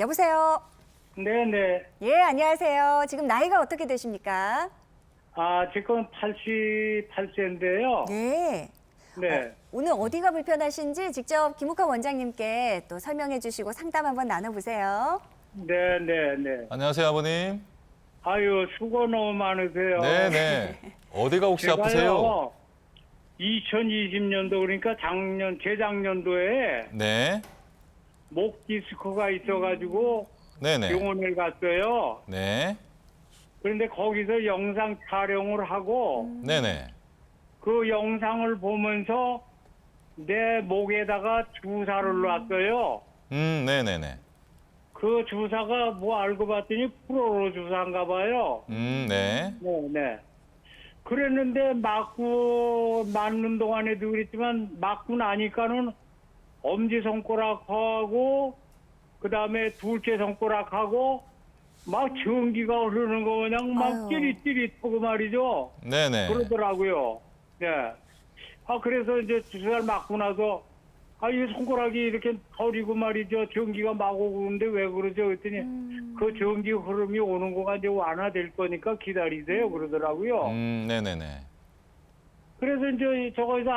여보세요. 네네. 예, 안녕하세요. 지금 나이가 어떻게 되십니까? 지금 88세인데요. 네. 네. 오늘 어디가 불편하신지 직접 김욱환 원장님께 또 설명해 주시고 상담 한번 나눠보세요. 네네네. 안녕하세요, 아버님. 아유, 수고 너무 많으세요. 네네. 어디가 혹시 아프세요? 2020년도, 그러니까 재작년도에 네. 목 디스크가 있어가지고 네네. 병원을 갔어요. 네. 그런데 거기서 영상 촬영을 하고 네네. 그 영상을 보면서 내 목에다가 주사를 놨어요. 네네네. 그 주사가 뭐 알고 봤더니 프로로 주사인가 봐요. 네. 네. 그랬는데 맞는 동안에도 그랬지만 맞고 나니까는 엄지손가락하고 그다음에 둘째 손가락하고 막 전기가 흐르는 거 그냥 막 아유. 찌릿찌릿하고 말이죠. 네네. 그러더라고요. 네. 그래서 이제 주사를 맞고 나서 이 손가락이 이렇게 저리고 말이죠. 전기가 막 오고 그러는데 왜 그러죠? 그랬더니 그 전기 흐름이 오는 거가 이제 완화될 거니까 기다리세요. 그러더라고요. 네네네. 그래서 이제 저거에서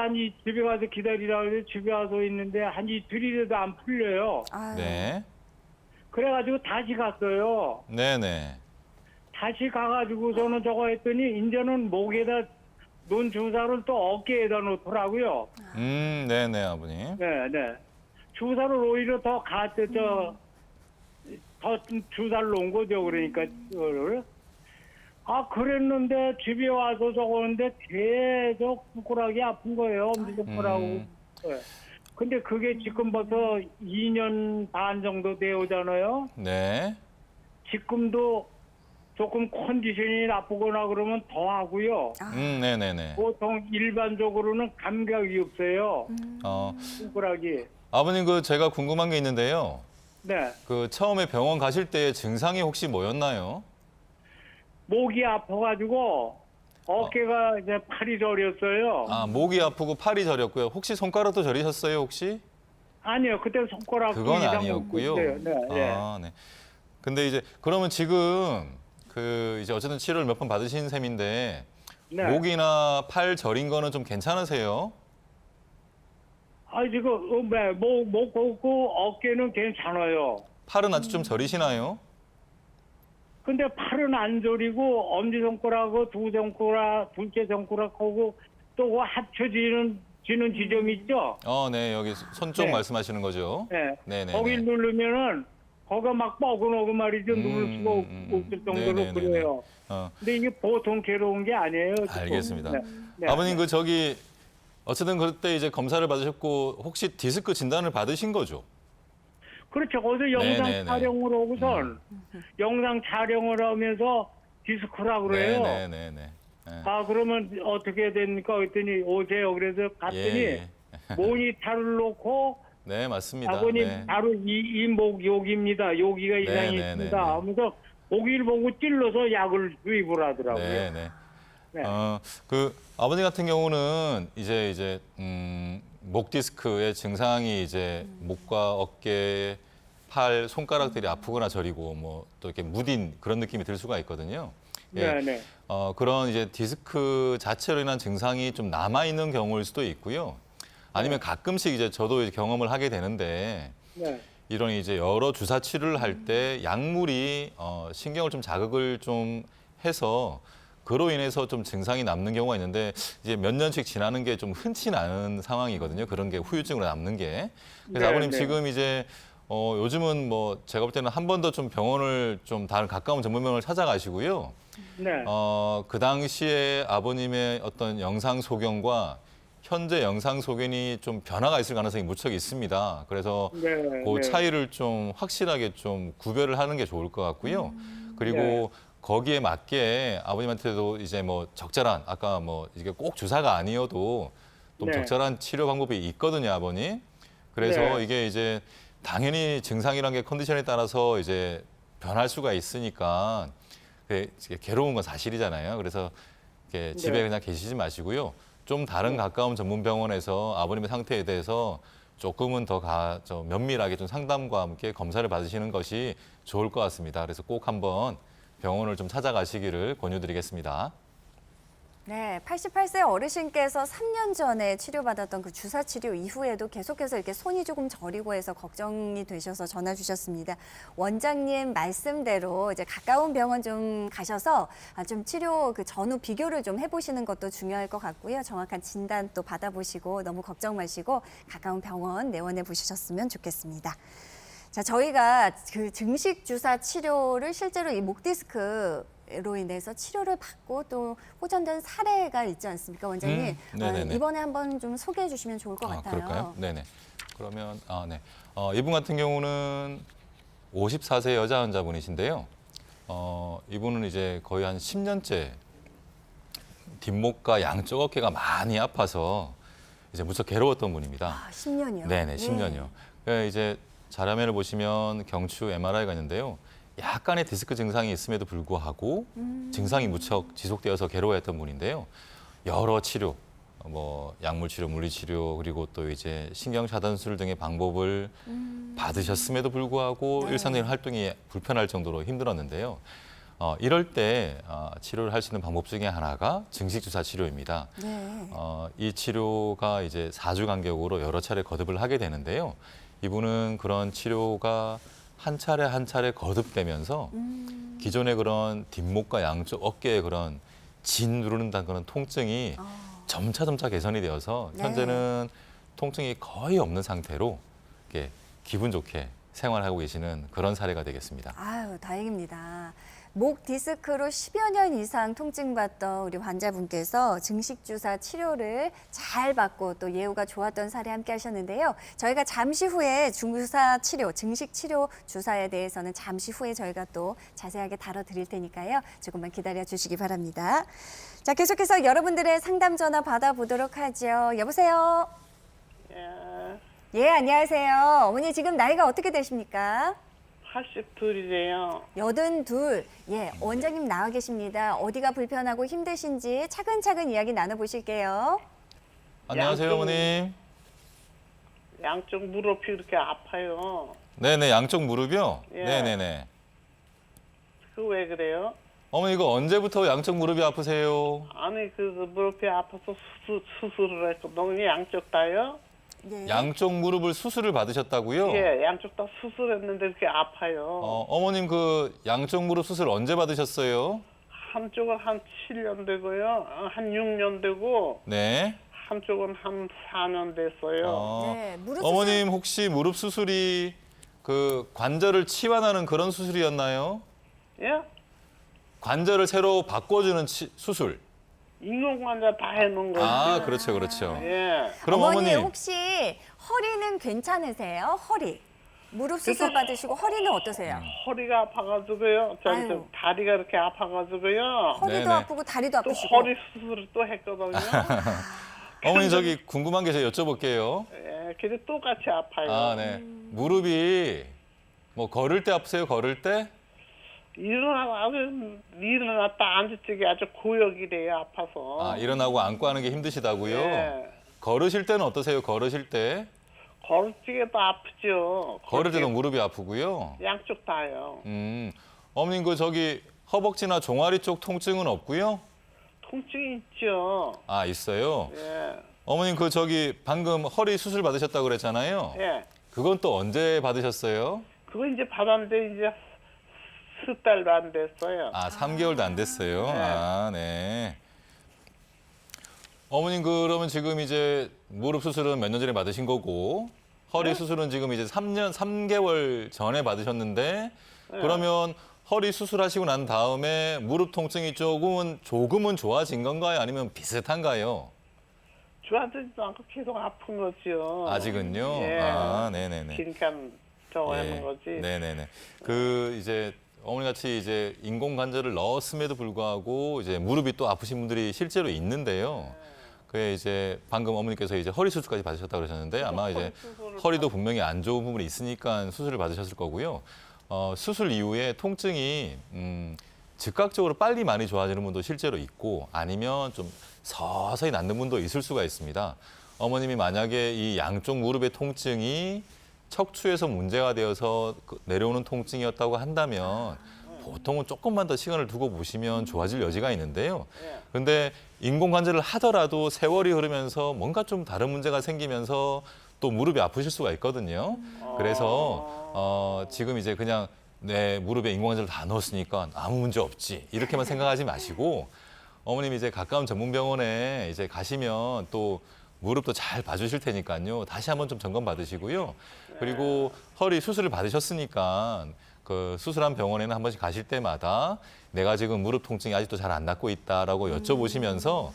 집에 가서 기다리라고 해서 집에 와서 있는데 한 이틀이라도 안 풀려요. 아유. 네. 그래가지고 다시 갔어요. 네네. 다시 가가지고 저는 저거 했더니 이제는 목에다 놓은 주사를 또 어깨에다 놓더라고요. 네네, 아버님. 네. 주사를 오히려 더 주사를 놓은 거죠. 그러니까 그거를. 그랬는데 집에 와서 저거는데 계속 손가락이 아픈 거예요. 엄지손가락하고. 네. 근데 그게 지금 벌써 2년 반 정도 되오잖아요. 네. 지금도 조금 컨디션이 나쁘거나 그러면 더 하고요. 네네네. 보통 일반적으로는 감각이 없어요. 손가락이. 아버님, 제가 궁금한 게 있는데요. 네. 처음에 병원 가실 때 증상이 혹시 뭐였나요? 목이 아파가지고 어깨가 이제 팔이 저렸어요. 목이 아프고 팔이 저렸고요. 혹시 손가락도 저리셨어요, 혹시? 아니요, 그때 손가락 그건 아니었고요. 네. 네. 근데 이제 그러면 지금 이제 어쨌든 치료를 몇 번 받으신 셈인데 네. 목이나 팔 저린 거는 좀 괜찮으세요? 지금 목 걷고 어깨는 괜찮아요. 팔은 아주 좀 저리시나요? 근데 팔은 안 저리고 엄지손가락하고 둘째 손가락하고 또 그 합쳐지는 지점이 있죠. 네, 여기 손 쪽 네. 말씀하시는 거죠? 네. 네네네. 거길 누르면은 거기가 막 뻐근하고 말이죠. 누를 수가 없을 정도로 네네네네. 그래요. 근데 이게 보통 괴로운 게 아니에요. 지금. 알겠습니다. 네. 아버님 어쨌든 그때 이제 검사를 받으셨고 혹시 디스크 진단을 받으신 거죠? 그렇죠. 거기서 영상 네네네. 촬영을 하고선 영상 촬영을 하면서 디스크라고 그래요. 네네네네. 그러면 어떻게 됩니까? 그랬더니 오세요. 그래서 갔더니 예. 모니터를 놓고 네, 맞습니다. 아버님 네. 바로 이 목 여기입니다. 여기가 이상이 네네네네. 있습니다. 하면서 목을 보고 찔러서 약을 주입을 하더라고요. 네네. 네. 아버님 같은 경우는 이제 목 디스크의 증상이 이제 목과 어깨, 팔, 손가락들이 아프거나 저리고 뭐 또 이렇게 무딘 그런 느낌이 들 수가 있거든요. 네네. 그런 이제 디스크 자체로 인한 증상이 좀 남아 있는 경우일 수도 있고요. 아니면 가끔씩 이제 저도 이제 경험을 하게 되는데 네. 이런 이제 여러 주사 치료를 할 때 약물이 신경을 좀 자극을 좀 해서 그로 인해서 좀 증상이 남는 경우가 있는데 이제 몇 년씩 지나는 게 좀 흔치 않은 상황이거든요. 그런 게 후유증으로 남는 게. 그래서 네, 아버님 네. 지금 이제 요즘은 뭐 제가 볼 때는 한 번 더 좀 병원을 좀 다른 가까운 전문병원을 찾아가시고요. 네. 그 당시에 아버님의 어떤 영상 소견과 현재 영상 소견이 좀 변화가 있을 가능성이 무척 있습니다. 그래서 네, 그 네. 차이를 좀 확실하게 좀 구별을 하는 게 좋을 것 같고요. 그리고 네. 거기에 맞게 아버님한테도 이제 뭐 적절한 아까 뭐 이게 꼭 주사가 아니어도 좀 네. 적절한 치료 방법이 있거든요, 아버님. 그래서 네. 이게 이제 당연히 증상이란 게 컨디션에 따라서 이제 변할 수가 있으니까 이게 괴로운 건 사실이잖아요. 그래서 이렇게 집에 네. 그냥 계시지 마시고요. 좀 다른 가까운 전문 병원에서 아버님의 상태에 대해서 조금은 더 면밀하게 좀 상담과 함께 검사를 받으시는 것이 좋을 것 같습니다. 그래서 꼭 한번 병원을 좀 찾아가시기를 권유드리겠습니다. 네, 88세 어르신께서 3년 전에 치료받았던 그 주사 치료 이후에도 계속해서 이렇게 손이 조금 저리고 해서 걱정이 되셔서 전화 주셨습니다. 원장님 말씀대로 이제 가까운 병원 좀 가셔서 좀 치료 그 전후 비교를 좀 해보시는 것도 중요할 것 같고요. 정확한 진단 또 받아보시고 너무 걱정 마시고 가까운 병원 내원해 보셨으면 좋겠습니다. 자, 저희가 그 증식 주사 치료를 실제로 이 목 디스크로 인해서 치료를 받고 또 호전된 사례가 있지 않습니까, 원장님? 네네네. 이번에 한번 좀 소개해 주시면 좋을 것 같아요. 그럴까요? 네네. 그러면 네. 이분 같은 경우는 54세 여자 환자분이신데요. 이분은 이제 거의 한 10년째 뒷목과 양쪽 어깨가 많이 아파서 이제 무척 괴로웠던 분입니다. 10년이요? 네네, 10년이요. 이제 자료화면을 보시면 경추 MRI가 있는데요. 약간의 디스크 증상이 있음에도 불구하고 증상이 무척 지속되어서 괴로워했던 분인데요. 여러 치료, 뭐 약물 치료, 물리 치료, 그리고 또 이제 신경 차단술 등의 방법을 받으셨음에도 불구하고 네. 일상적인 활동이 불편할 정도로 힘들었는데요. 이럴 때 치료를 할 수 있는 방법 중에 하나가 증식 주사 치료입니다. 네. 이 치료가 이제 4주 간격으로 여러 차례 거듭을 하게 되는데요. 이분은 그런 치료가 한 차례 한 차례 거듭되면서 기존의 그런 뒷목과 양쪽 어깨의 그런 진 누르는다는 그런 통증이 점차 개선이 되어서 네. 현재는 통증이 거의 없는 상태로 이렇게 기분 좋게 생활하고 계시는 그런 사례가 되겠습니다. 아유, 다행입니다. 목 디스크로 10여 년 이상 통증받던 우리 환자분께서 증식 주사 치료를 잘 받고 또 예후가 좋았던 사례 함께 하셨는데요. 저희가 잠시 후에 주사 치료, 증식 치료 주사에 대해서는 잠시 후에 저희가 또 자세하게 다뤄드릴 테니까요. 조금만 기다려 주시기 바랍니다. 자, 계속해서 여러분들의 상담 전화 받아보도록 하죠. 여보세요? 예, 안녕하세요. 어머니 지금 나이가 어떻게 되십니까? 82이래요. 82. 예, 원장님 나와 계십니다. 어디가 불편하고 힘드신지 차근차근 이야기 나눠보실게요. 안녕하세요, 양쪽- 어머님. 양쪽 무릎이 이렇게 아파요. 네네, 양쪽 무릎이요? 예. 네네네. 그 왜 그래요? 어머니 이거 언제부터 양쪽 무릎이 아프세요? 아니 그 무릎이 아파서 수술을 했거든요. 양쪽 다요. 예. 양쪽 무릎을 수술을 받으셨다고요? 예, 양쪽 다 수술했는데 이렇게 아파요. 어머님 그 양쪽 무릎 수술 언제 받으셨어요? 한쪽은 한 7년 되고요. 한 6년 되고 네. 한쪽은 한 4년 됐어요. 네, 무릎 어머님 혹시 무릎 수술이 그 관절을 치환하는 그런 수술이었나요? 예? 관절을 새로 바꿔주는 수술. 인공관절 다 해놓은 거죠. 그렇죠, 그렇죠. 예. 그럼 어머니 어머니 혹시 허리는 괜찮으세요? 허리. 무릎 수술 받으시고 허리는 어떠세요? 허리가 아파가지고요. 아유. 다리가 이렇게 아파가지고요. 허리도 네네. 아프고 다리도 또 아프시고. 허리 수술을 또 했거든요. 어머니 저기 궁금한 게 제가 여쭤볼게요. 예, 근데 똑같이 아파요. 네. 무릎이 뭐 걸을 때 아프세요? 걸을 때? 일어났다 앉을 적이 아주 고역이래요. 아파서. 일어나고 앉고 하는 게 힘드시다고요? 예. 걸으실 때는 어떠세요? 걸으실 때? 걸을 적에도 아프죠. 걸을 때도 걸을 무릎이 아프고요. 때 양쪽 다요. 어머님 그 저기 허벅지나 종아리 쪽 통증은 없고요? 통증이 있죠. 있어요. 예. 어머님 그 저기 방금 허리 수술 받으셨다고 그랬잖아요. 예. 그건 또 언제 받으셨어요? 그거 이제 받았는데 이제 4달도 안 됐어요. 3개월도 안 됐어요. 네. 어머님 그러면 지금 이제 무릎 수술은 몇 년 전에 받으신 거고 허리 수술은 지금 이제 3개월 전에 받으셨는데 그러면 허리 수술하시고 난 다음에 무릎 통증이 조금은 좋아진 건가요? 아니면 비슷한가요? 좋아지지도 않고 계속 아픈 거죠. 아직은요? 예. 네네네. 그러니까 저거 하는 거지. 네네네. 그 이제 어머니 같이 이제 인공 관절을 넣었음에도 불구하고 이제 무릎이 또 아프신 분들이 실제로 있는데요. 그게 이제 방금 어머니께서 이제 허리 수술까지 받으셨다고 그러셨는데 아마 이제 허리도 분명히 안 좋은 부분이 있으니까 수술을 받으셨을 거고요. 수술 이후에 통증이 즉각적으로 빨리 많이 좋아지는 분도 실제로 있고 아니면 좀 서서히 낫는 분도 있을 수가 있습니다. 어머님이 만약에 이 양쪽 무릎의 통증이 척추에서 문제가 되어서 내려오는 통증이었다고 한다면 보통은 조금만 더 시간을 두고 보시면 좋아질 여지가 있는데요. 그런데 인공관절을 하더라도 세월이 흐르면서 뭔가 좀 다른 문제가 생기면서 또 무릎이 아프실 수가 있거든요. 그래서 지금 이제 그냥 내 무릎에 인공관절을 다 넣었으니까 아무 문제 없지 이렇게만 생각하지 마시고 어머님 이제 가까운 전문병원에 이제 가시면 또 무릎도 잘 봐주실 테니까요. 다시 한번 좀 점검 받으시고요. 그리고 허리 수술을 받으셨으니까 그 수술한 병원에는 한 번씩 가실 때마다 내가 지금 무릎 통증이 아직도 잘 안 낫고 있다라고 여쭤보시면서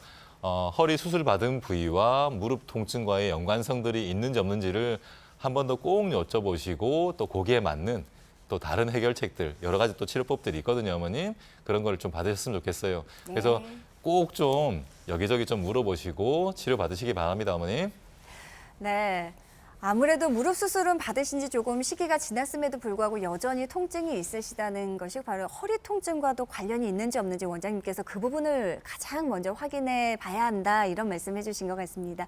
허리 수술 받은 부위와 무릎 통증과의 연관성들이 있는지 없는지를 한 번 더 꼭 여쭤보시고 또 거기에 맞는 또 다른 해결책들 여러 가지 또 치료법들이 있거든요, 어머님. 그런 걸 좀 받으셨으면 좋겠어요. 그래서 꼭 좀 여기저기 좀 물어보시고 치료 받으시기 바랍니다, 어머님. 네. 아무래도 무릎 수술은 받으신 지 조금 시기가 지났음에도 불구하고 여전히 통증이 있으시다는 것이 바로 허리 통증과도 관련이 있는지 없는지 원장님께서 그 부분을 가장 먼저 확인해 봐야 한다 이런 말씀해 주신 것 같습니다.